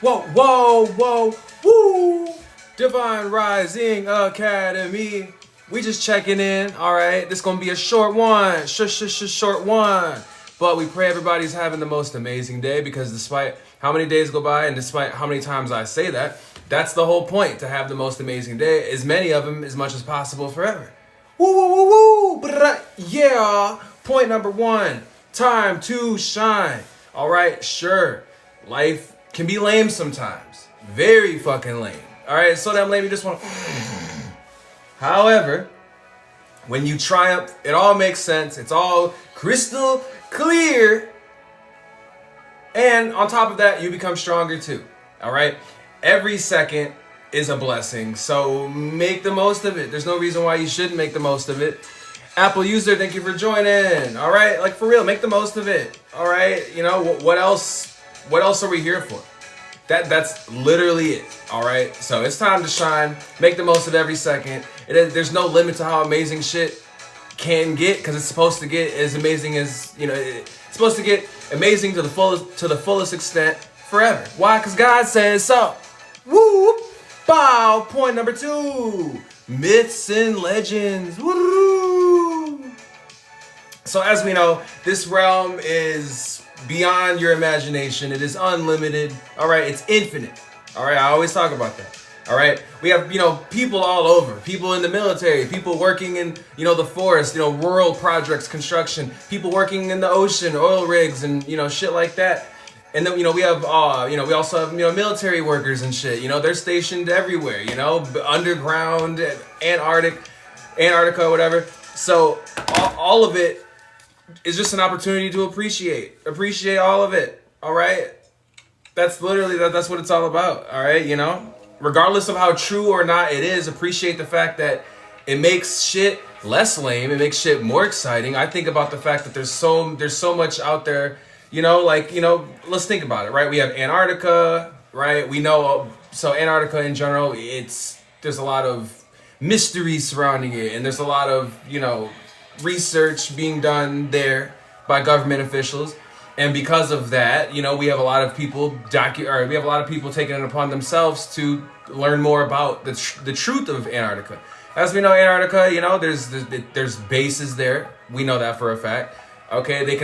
Whoa, whoa, whoa, woo! Divine Rising Academy. We just checking in, all right? This gonna be a short one, short one. But we pray everybody's having the most amazing day because despite how many days go by and despite how many times I say that, that's the whole point, to have the most amazing day, as many of them as much as possible forever. Woo, woo, woo, woo! Yeah! Point number one, time to shine. All right, sure, life can be lame sometimes. Very fucking lame. All right, so damn lame you just want to... However, when you triumph, it all makes sense. It's all crystal clear. And on top of that, you become stronger too. All right? Every second is a blessing. So make the most of it. There's no reason why you shouldn't make the most of it. Apple user, thank you for joining. All right? Like, for real, make the most of it. All right? You know, what else are we here for? That's literally it, all right? So it's time to shine. Make the most of every second. There's no limit to how amazing shit can get, because it's supposed to get as amazing as, you know, it's supposed to get amazing to the fullest extent forever. Why? Because God says so. Woo! Bow! Point number two. Myths and legends. Woo! So as we know, this realm is beyond your imagination. It is unlimited. All right, it's infinite. All right, I always talk about that. All right, we have, you know, people all over, people in the military, people working in, you know, the forest, you know, rural projects, construction, people working in the ocean, oil rigs, and, you know, shit like that. And then, you know, we have, we also have, you know, military workers and shit. You know, they're stationed everywhere. You know, underground, Antarctica, whatever. So all of it is just an opportunity to appreciate all of it. All right, that's literally that's what it's all about. All right, you know, regardless of how true or not it is, appreciate the fact that it makes shit less lame. It makes shit more exciting. I think about the fact that there's so much out there. You know, like, you know, let's think about it. Right, we have Antarctica. Right, we know, so Antarctica in general, there's a lot of mystery surrounding it, and there's a lot of, you know, research being done there by government officials, and because of that, you know, we have a lot of people taking it upon themselves to learn more about the truth of Antarctica. As we know, Antarctica, you know, there's bases there. We know that for a fact. Okay, they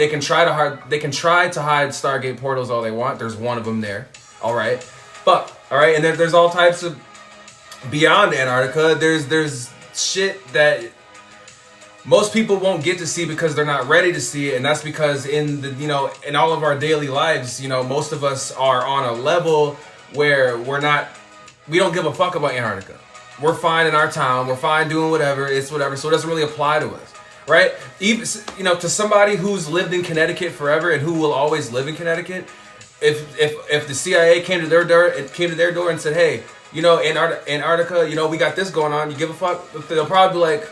can try to hide Stargate portals all they want. There's one of them there. All right, but all right, and there's all types of beyond Antarctica. There's shit that most people won't get to see because they're not ready to see it, and that's because in all of our daily lives, you know, most of us are on a level where we don't give a fuck about Antarctica. We're fine in our town. We're fine doing whatever. It's whatever. So it doesn't really apply to us, right? Even, you know, to somebody who's lived in Connecticut forever and who will always live in Connecticut, if the CIA came to their door and said, hey, you know, Antarctica, you know, we got this going on. You give a fuck? They'll probably be like,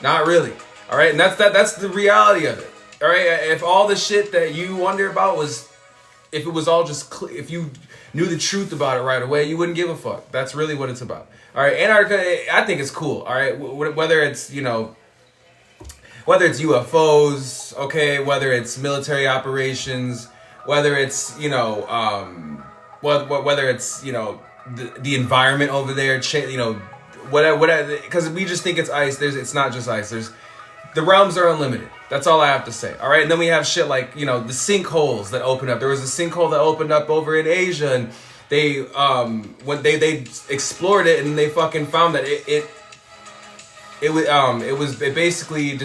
not really. All right, and that's the reality of it. All right, if all the shit that you wonder about if it was all just if you knew the truth about it right away, you wouldn't give a fuck. That's really what it's about. All right, Antarctica, I think it's cool. All right, whether it's, you know, whether it's UFOs, okay, whether it's military operations, whether it's, you know, whether it's, you know, the environment over there, you know, whatever, because we just think it's ice. It's not just ice. The realms are unlimited. That's all I have to say. All right, and then we have shit like, you know, the sinkholes that open up. There was a sinkhole that opened up over in Asia, and they when they explored it, and they fucking found that it basically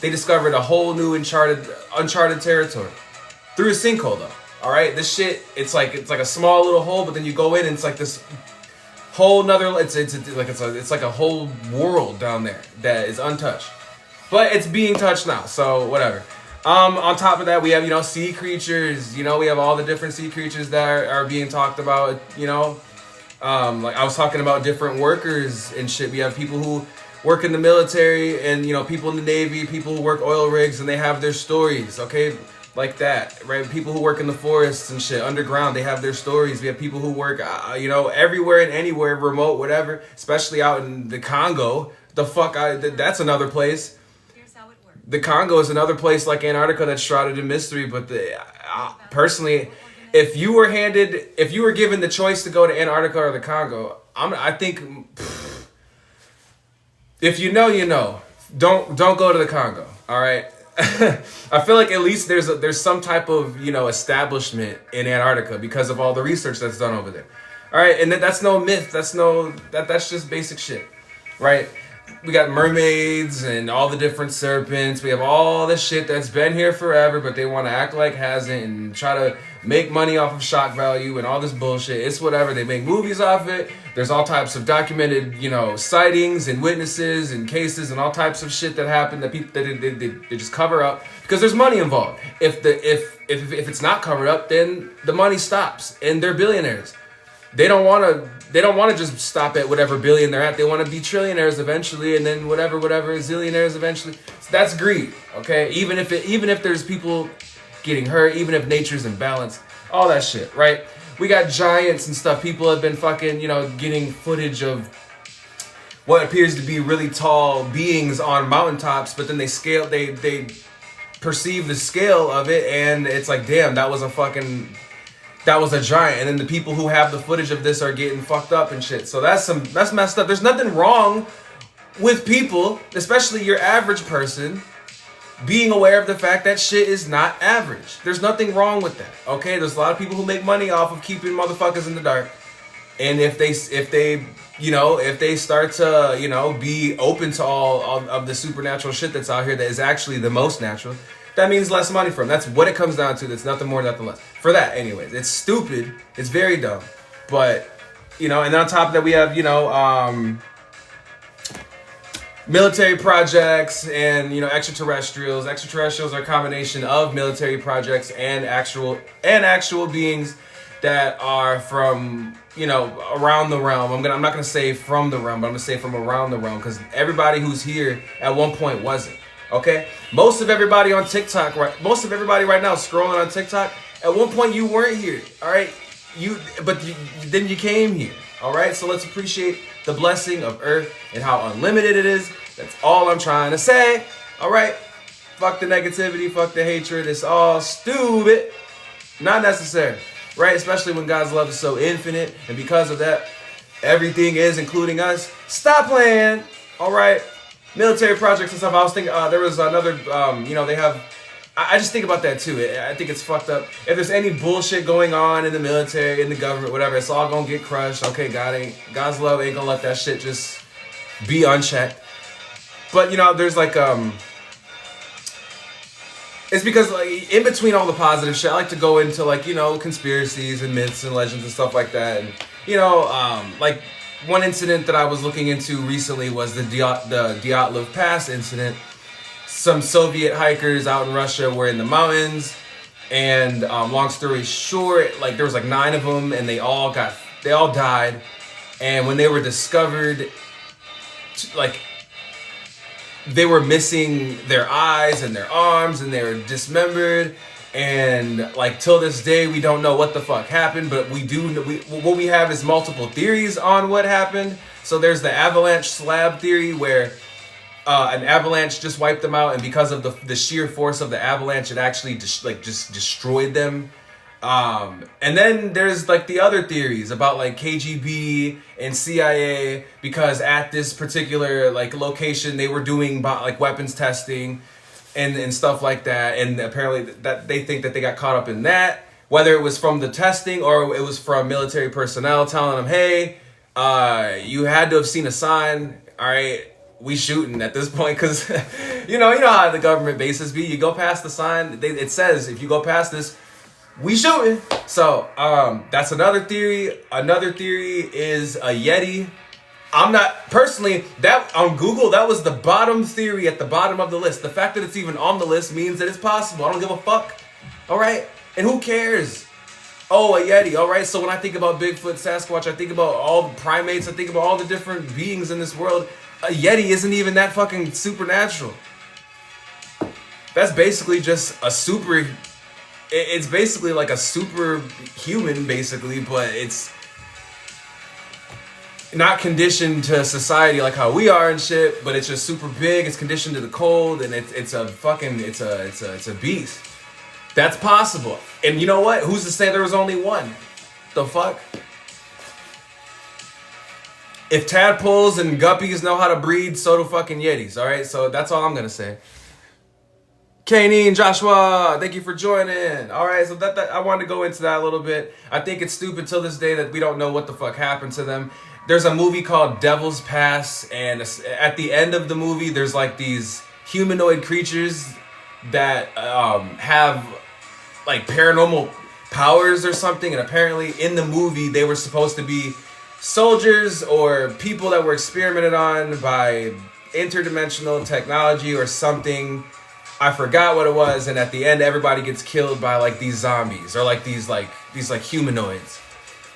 they discovered a whole new uncharted territory through a sinkhole though. All right, this shit, it's like a small little hole, but then you go in and it's like this whole nother, it's like a whole world down there that is untouched. But it's being touched now, so whatever. On top of that, we have, you know, sea creatures. You know, we have all the different sea creatures that are being talked about, you know. Like I was talking about different workers and shit. We have people who work in the military and, you know, people in the Navy, people who work oil rigs, and they have their stories, okay? Like that, right? People who work in the forests and shit, underground, they have their stories. We have people who work, you know, everywhere and anywhere, remote, whatever, especially out in the Congo. That's another place. the Congo is another place like Antarctica that's shrouded in mystery. But personally, if you were given the choice to go to Antarctica or the Congo, I think if you know, you know. Don't go to the Congo. All right. I feel like at least there's some type of, you know, establishment in Antarctica because of all the research that's done over there. All right, and that's no myth. That's just basic shit, right? We got mermaids and all the different serpents. We have all this shit that's been here forever, but they want to act like hasn't and try to make money off of shock value and all this bullshit. It's whatever. They make movies off it. There's all types of documented, you know, sightings and witnesses and cases and all types of shit that happen that people they just cover up because there's money involved. If it's not covered up, then the money stops and they're billionaires. They don't want to just stop at whatever billion they're at. They want to be trillionaires eventually, and then whatever zillionaires eventually. So that's greed, okay? Even if there's people getting hurt, even if nature's in balance, all that shit, right? We got giants and stuff. People have been fucking, you know, getting footage of what appears to be really tall beings on mountaintops, but then they perceive the scale of it, and it's like, damn, that was a giant. And then the people who have the footage of this are getting fucked up and shit. So that's messed up. There's nothing wrong with people, especially your average person, being aware of the fact that shit is not average. There's nothing wrong with that. Okay, there's a lot of people who make money off of keeping motherfuckers in the dark. And if they start to, you know, be open to all of the supernatural shit that's out here that is actually the most natural, that means less money for them. That's what it comes down to. That's nothing more, nothing less. For that, anyways. It's stupid. It's very dumb. But, you know, and on top of that, we have, you know, military projects and, you know, extraterrestrials. Extraterrestrials are a combination of military projects and actual beings that are from, you know, around the realm. I'm not gonna say from the realm, but I'm gonna say from around the realm, because everybody who's here at one point wasn't. Okay? Most of everybody on TikTok, most of everybody right now scrolling on TikTok, at one point you weren't here. All right? Then you came here. All right? So let's appreciate the blessing of Earth and how unlimited it is. That's all I'm trying to say. All right? Fuck the negativity, fuck the hatred. It's all stupid. Not necessary. Right? Especially when God's love is so infinite, and because of that, everything is, including us. Stop playing. All right? Military projects and stuff. I was thinking, there was another, you know, they have, I just think about that too. I think it's fucked up. If there's any bullshit going on in the military, in the government, whatever, it's all gonna get crushed. Okay, God's love ain't gonna let that shit just be unchecked. But, you know, there's like, it's because, like, in between all the positive shit, I like to go into, like, you know, conspiracies and myths and legends and stuff like that. And, you know, like, one incident that I was looking into recently was the Dyatlov Pass incident. Some Soviet hikers out in Russia were in the mountains, and long story short, like, there was like 9 of them, and they all died. And when they were discovered, like, they were missing their eyes and their arms, and they were dismembered. And, like, till this day, we don't know what the fuck happened, but what we have is multiple theories on what happened. So there's the avalanche slab theory, where an avalanche just wiped them out, and because of the sheer force of the avalanche, it actually just destroyed them. And then there's, like, the other theories about, like, KGB and CIA, because at this particular, like, location, they were doing, like, weapons testing and stuff like that, and apparently that they think that they got caught up in that, whether it was from the testing or it was from military personnel telling them, hey, you had to have seen a sign, all right, we shooting at this point, because you know how the government bases be. You go past the sign, it says if you go past this, we shooting. So that's another theory. Another theory is a Yeti. I'm not, personally, that on Google, that was the bottom theory at the bottom of the list. The fact that it's even on the list means that it's possible. I don't give a fuck. All right? And who cares? Oh, a Yeti. All right? So when I think about Bigfoot, Sasquatch, I think about all the primates, I think about all the different beings in this world. A Yeti isn't even that fucking supernatural. That's basically just it's basically like a super human, basically, but it's not conditioned to society like how we are and shit, but it's just super big. It's conditioned to the cold, and it's a beast. That's possible. And you know what? Who's to say there was only one? The fuck? If tadpoles and guppies know how to breed, so do fucking yetis. All right, so that's all I'm gonna say. Kaneen, Joshua, thank you for joining. All right, so that I wanted to go into that a little bit. I think it's stupid till this day that we don't know what the fuck happened to them. There's a movie called Devil's Pass, and at the end of the movie, there's like these humanoid creatures that have like paranormal powers or something, and apparently in the movie they were supposed to be soldiers or people that were experimented on by interdimensional technology or something. I forgot what it was, and at the end everybody gets killed by like these zombies or like these humanoids,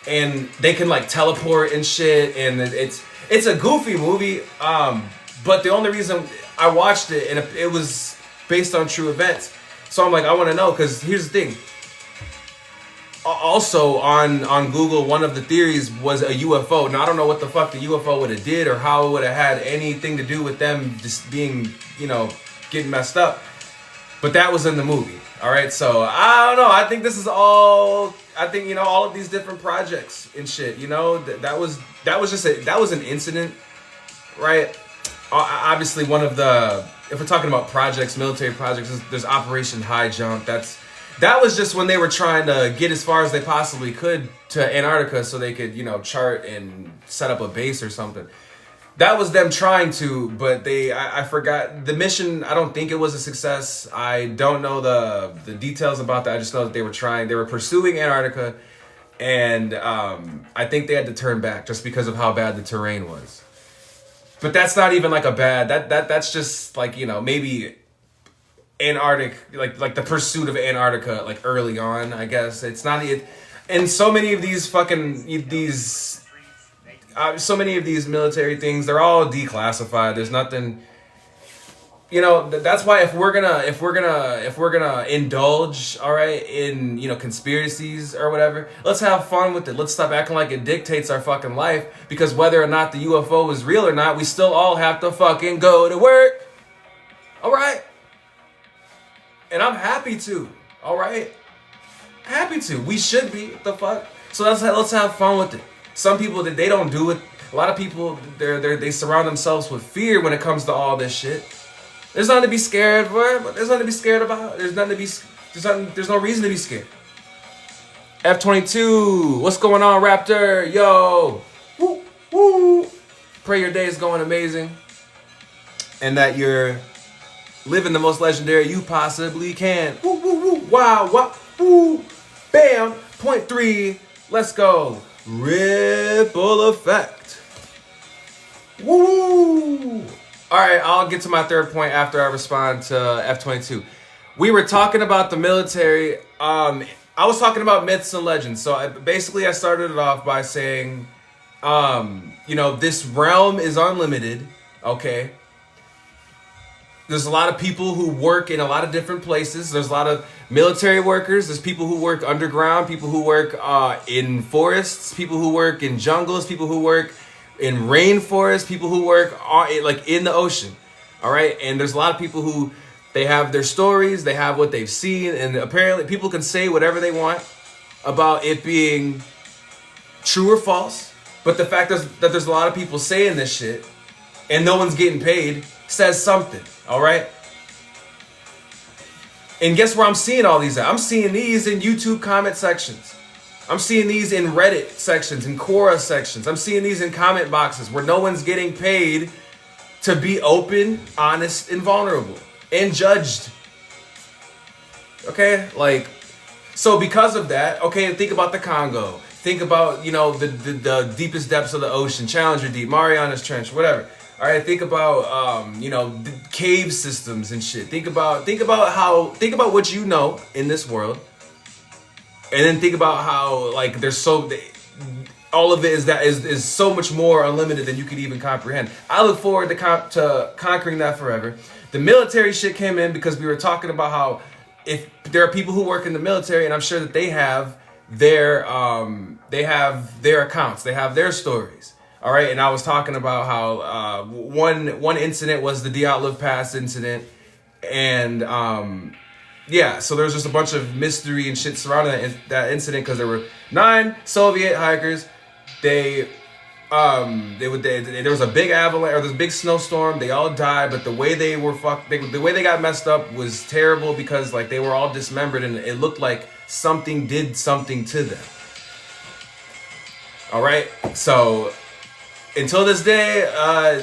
and they can like teleport and shit, and it's a goofy movie, but the only reason I watched it, and it was based on true events, so I'm like, I want to know, because here's the thing. Also on Google, one of the theories was a UFO. Now I don't know what the fuck the UFO would have did or how it would have had anything to do with them just being, getting messed up. But that was in the movie. All right, so I don't know. I think this is all. I think all of these different projects and shit. That was an incident, right? Obviously, one of the, if we're talking about projects, military projects, there's Operation High Jump. That was just when they were trying to get as far as they possibly could to Antarctica so they could chart and set up a base or something. That was them trying to, but I forgot the mission. I don't think it was a success. I don't know the details about that. I just know that they were pursuing Antarctica, and I think they had to turn back just because of how bad the terrain was. But that's not even like a bad, that's just like, maybe Antarctic, like the pursuit of Antarctica, like early on, I guess. It's not, and so many of these so many of these military things, they're all declassified. There's nothing, that's why if we're gonna indulge, all right, in conspiracies or whatever, let's have fun with it. Let's stop acting like it dictates our fucking life, because whether or not the UFO is real or not, we still all have to fucking go to work. All right, and I'm happy to. All right, happy to. We should be. What the fuck? So let's have fun with it. Some people, that they don't do it. A lot of people, they surround themselves with fear when it comes to all this shit. There's nothing to be scared for, but there's nothing to be scared about. There's no reason to be scared. F-22, what's going on, Raptor? Yo, woo, woo. Pray your day is going amazing, and that you're living the most legendary you possibly can. Woo, woo, woo. Wow, wow, woo. Bam, point 3, let's go. Ripple effect. Woo! Alright, I'll get to my third point after I respond to F-22. We were talking about the military. I was talking about myths and legends. So I started it off by saying, this realm is unlimited. Okay. There's a lot of people who work in a lot of different places. There's a lot of military workers. There's people who work underground, people who work in forests, people who work in jungles, people who work in rainforests, people who work in the ocean. All right. And there's a lot of people who, they have their stories, they have what they've seen, and apparently people can say whatever they want about it being true or false. But the fact is that there's a lot of people saying this shit and no one's getting paid says something. All right. And guess where I'm seeing all these at? I'm seeing these in YouTube comment sections. I'm seeing these in Reddit sections, in Quora sections. I'm seeing these in comment boxes where no one's getting paid to be open, honest, and vulnerable and judged. Okay? So because of that, okay, think about the Congo. Think about, the deepest depths of the ocean, Challenger Deep, Marianas Trench, whatever. All right, think about cave systems and shit. Think about what you know in this world, and then think about how there's all of it is so much more unlimited than you could even comprehend. I look forward to conquering that forever. The military shit came in because we were talking about how if there are people who work in the military, and I'm sure that they have their accounts, they have their stories. All right, and I was talking about how one incident was the Dyatlov Pass incident, and yeah, so there's just a bunch of mystery and shit surrounding that incident because there were 9 Soviet hikers. There was a big avalanche or this big snowstorm. They all died, but the way they were the way they got messed up was terrible because like they were all dismembered and it looked like something did something to them. All right, so until this day,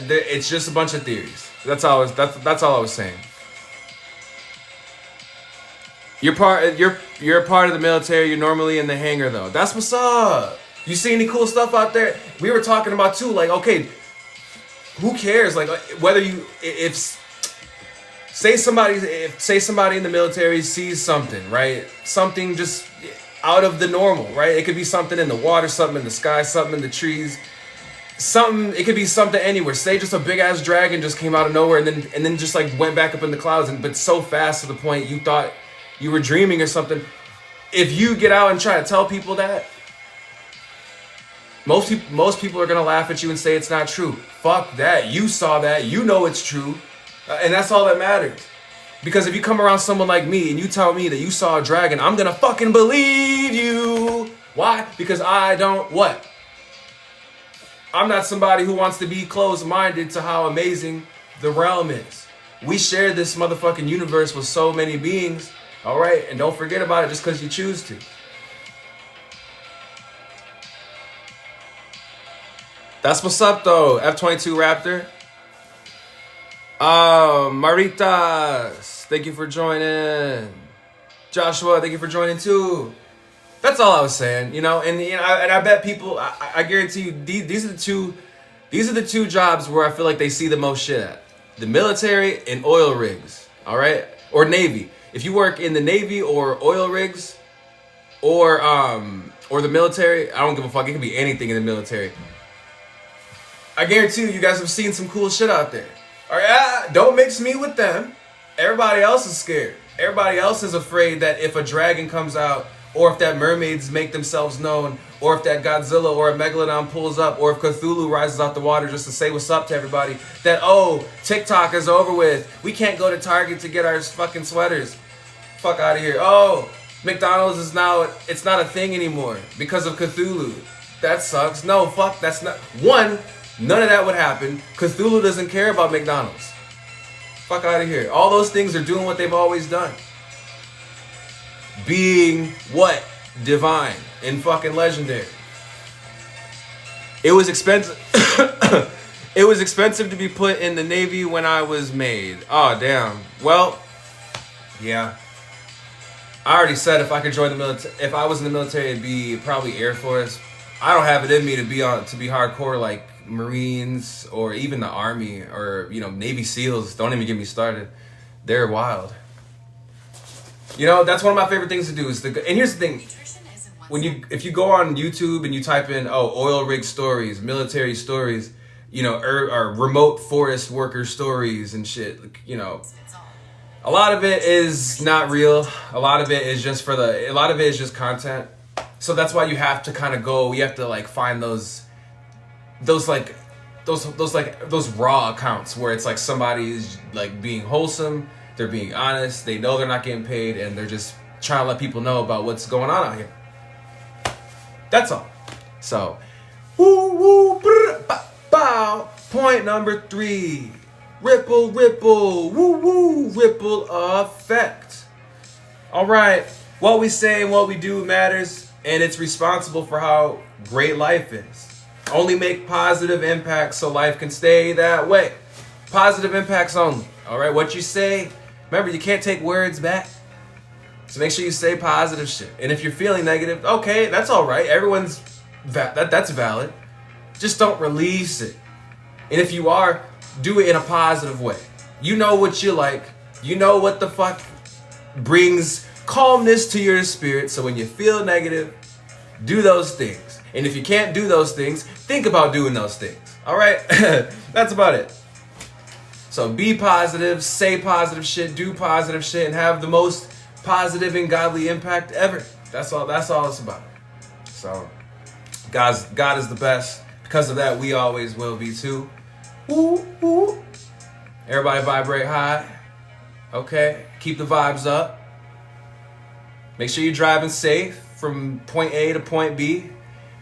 it's just a bunch of theories. That's all I was saying. You're part of the military. You're normally in the hangar though. That's what's up. You see any cool stuff out there? We were talking about too. Like, okay, who cares? Like, whether say somebody in the military sees something, right? Something just out of the normal, right? It could be something in the water, something in the sky, something in the trees. It could be something anywhere. Say just a big ass dragon just came out of nowhere and then just like went back up in the clouds but so fast to the point you thought you were dreaming or something. If you get out and try to tell people that, most people are gonna laugh at you and say it's not true. Fuck that. You saw that. You know it's true, and that's all that matters. Because if you come around someone like me and you tell me that you saw a dragon, I'm gonna fucking believe you. Why? Because I don't what? I'm not somebody who wants to be closed-minded to how amazing the realm is. We share this motherfucking universe with so many beings, all right? And don't forget about it just because you choose to. That's what's up, though, F-22 Raptor. Maritas, thank you for joining. Joshua, thank you for joining, too. That's all I was saying, you know, and I bet people, I guarantee you, these are the two jobs where I feel like they see the most shit at: the military and oil rigs, all right, or Navy. If you work in the Navy or oil rigs, or the military, I don't give a fuck. It could be anything in the military. I guarantee you guys have seen some cool shit out there. All right, don't mix me with them. Everybody else is scared. Everybody else is afraid that if a dragon comes out, or if that mermaids make themselves known, or if that Godzilla or a Megalodon pulls up, or if Cthulhu rises out the water just to say what's up to everybody, that, oh, TikTok is over with. We can't go to Target to get our fucking sweaters. Fuck out of here. Oh, McDonald's is now, it's not a thing anymore because of Cthulhu. That sucks. No, fuck, that's not. One, none of that would happen. Cthulhu doesn't care about McDonald's. Fuck out of here. All those things are doing what they've always done. Being what? Divine and fucking legendary. It was expensive. It was expensive to be put in the Navy when I was made. Oh, damn. Well, yeah. I already said if I could join the military, if I was in the military, it'd be probably Air Force. I don't have it in me to be hardcore like Marines or even the Army or, you know, Navy SEALs. Don't even get me started. They're wild. You know, that's one of my favorite things to do and here's the thing. If you go on YouTube and you type in, oil rig stories, military stories, you know, or remote forest worker stories and shit, you know, a lot of it is not real. A lot of it is just content. So that's why you have to kind of you have to like find those raw accounts where it's like somebody's like being wholesome, they're being honest, they know they're not getting paid, and they're just trying to let people know about what's going on out here. That's all. So, woo woo, brr, bow. Point number 3. Ripple, ripple, woo woo, ripple effect. All right, what we say and what we do matters, and it's responsible for how great life is. Only make positive impacts so life can stay that way. Positive impacts only. All right, what you say, remember, you can't take words back. So make sure you say positive shit. And if you're feeling negative, okay, that's all right. That's valid. Just don't release it. And if you are, do it in a positive way. You know what you like. You know what the fuck brings calmness to your spirit. So when you feel negative, do those things. And if you can't do those things, think about doing those things. All right? That's about it. So be positive, say positive shit, do positive shit, and have the most positive and godly impact ever. That's all it's about. So God is the best. Because of that, we always will be too. Woo, woo. Everybody vibrate high. Okay? Keep the vibes up. Make sure you're driving safe from point A to point B.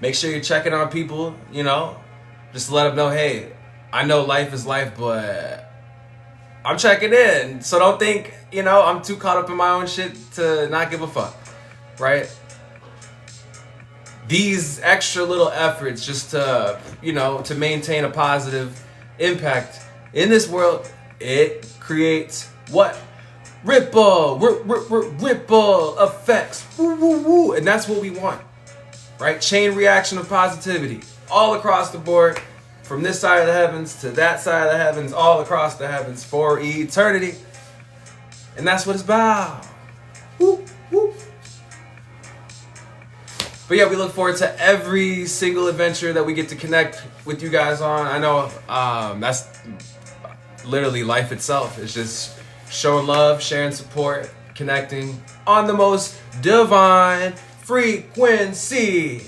Make sure you're checking on people, you know. Just to let them know, hey, I know life is life, but I'm checking in. So don't think, you know, I'm too caught up in my own shit to not give a fuck, right? These extra little efforts just to, you know, to maintain a positive impact in this world, it creates what? Ripple effects. Woo, woo, woo. And that's what we want, right? Chain reaction of positivity all across the board, from this side of the heavens to that side of the heavens, all across the heavens for eternity. And that's what it's about. Woo, woo. But yeah, we look forward to every single adventure that we get to connect with you guys on. I know that's literally life itself. It's just showing love, sharing support, connecting on the most divine frequency.